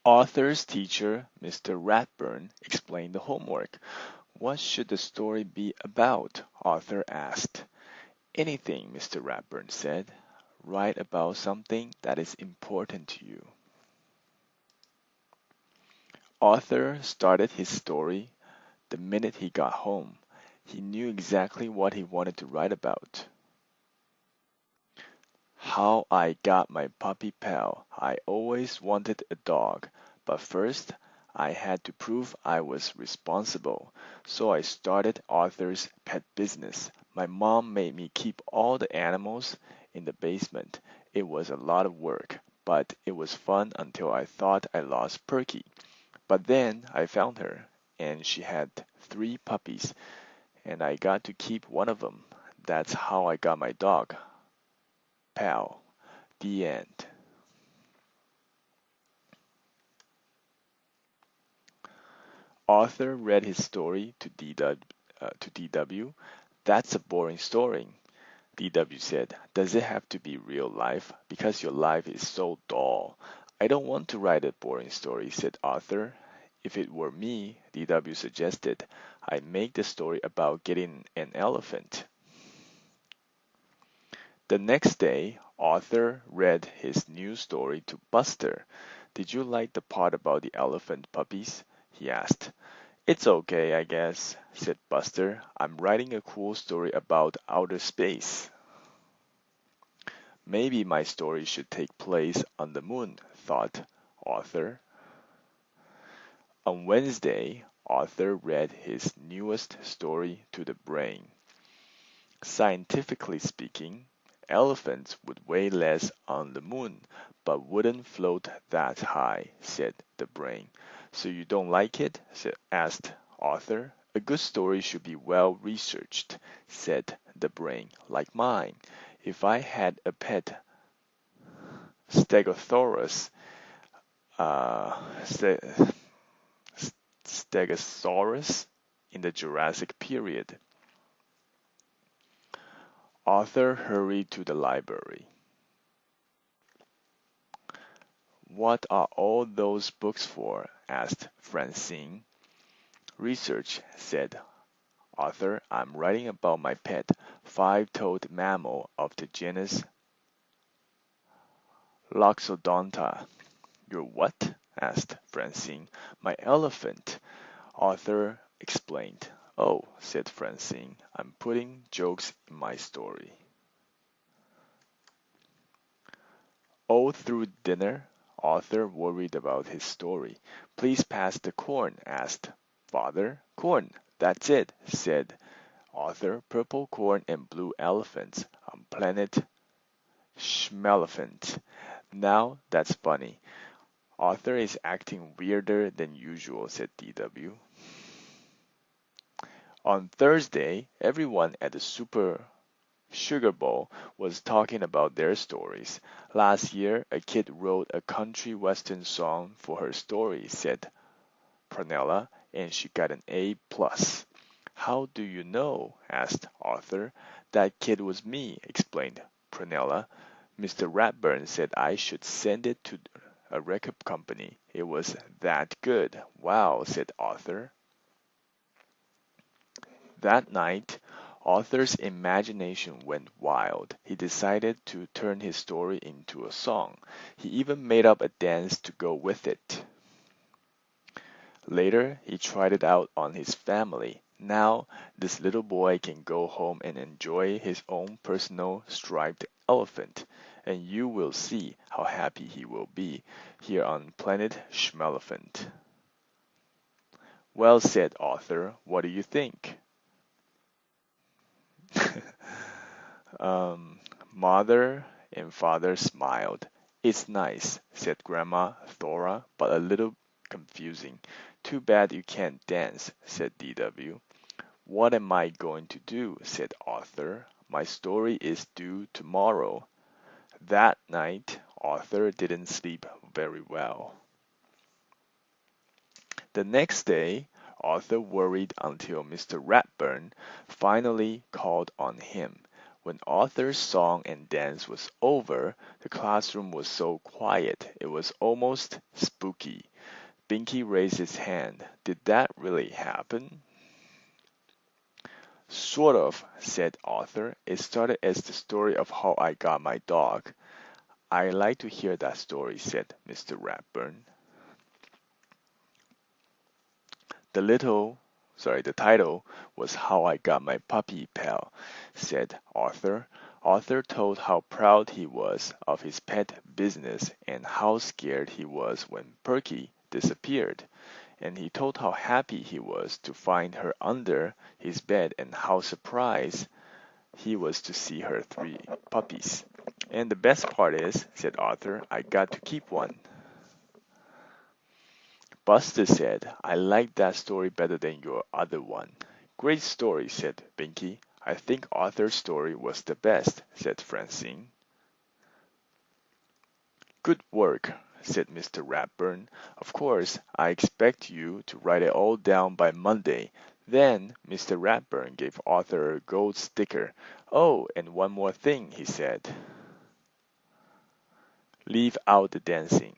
Arthur's teacher, Mr. Ratburn, explained the homework. What should the story be about? Arthur asked. Anything, Mr. Ratburn said. Write about something that is important to you. Arthur started his story the minute he got home. He knew exactly what he wanted to write about. How I got my puppy pal. I always wanted a dog, but first I had to prove I was responsible. So I started Arthur's pet business. My mom made me keep all the animals in the basement. It was a lot of work, but it was fun until I thought I lost Perky. But then I found her, and she had 3 puppies, and I got to keep one of them. That's how I got my dog, Pal. The end. Arthur read his story to DW. That's a boring story, DW said. Does it have to be real life? Because your life is so dull. I don't want to write a boring story, said Arthur. If it were me, DW suggested, I'd make the story about getting an elephant. The next day, Arthur read his new story to Buster. Did you like the part about the elephant puppies? He asked. It's okay, I guess, said Buster. I'm writing a cool story about outer space. Maybe my story should take place on the moon, thought Arthur. On Wednesday, Arthur read his newest story to the brain. Scientifically speaking, elephants would weigh less on the moon, but wouldn't float that high, said the brain. So you don't like it? Asked Arthur. A good story should be well researched, said the brain, like mine. If I had a pet Stegosaurus, uh, Stegosaurus in the Jurassic period. Arthur hurried to the library. What are all those books for? Asked Francine. Research, said Arthur. I'm writing about my pet, 5-toed mammal of the genus Loxodonta. Your what? Asked Francine. My elephant, Arthur explained. Oh, said Francine, I'm putting jokes in my story. All through dinner, Arthur worried about his story. Please pass the corn, asked Father. Corn, that's it, said Arthur. Purple corn and blue elephants on planet Schmelephant. Now that's funny. Arthur is acting weirder than usual, said DW. On Thursday, everyone at the Super Sugar Bowl was talking about their stories. Last year, a kid wrote a country western song for her story, said Prunella, and she got an A+. How do you know? Asked Arthur. That kid was me, explained Prunella. Mr. Ratburn said I should send it to a record company. It was that good. Wow, said Arthur. That night, Arthur's imagination went wild. He decided to turn his story into a song. He even made up a dance to go with it. Later, he tried it out on his family. Now, this little boy can go home and enjoy his own personal striped elephant, and you will see how happy he will be here on planet Schmelephant. Well said, Arthur. What do you think? Um, Mother and father smiled. It's nice, said Grandma Thora, but a little confusing. Too bad you can't dance, said DW. What am I going to do? Said Arthur. My story is due tomorrow. That night, Arthur didn't sleep very well. The next day, Arthur worried until Mr. Ratburn finally called on him. When Arthur's song and dance was over, the classroom was so quiet it was almost spooky. Binky raised his hand. Did that really happen? Sort of, said Arthur. It started as the story of how I got my dog. I like to hear that story, said Mr. Ratburn. The title was How I Got My Puppy Pal, said Arthur. Arthur told how proud he was of his pet business and how scared he was when Perky disappeared. And he told how happy he was to find her under his bed and how surprised he was to see her 3 puppies. And the best part is, said Arthur, I got to keep one. Buster said, I like that story better than your other one. Great story, said Binky. I think Arthur's story was the best, said Francine. Good work, said Mr. Ratburn. Of course, I expect you to write it all down by Monday. Then Mr. Ratburn gave Arthur a gold sticker. Oh, and one more thing, he said. Leave out the dancing.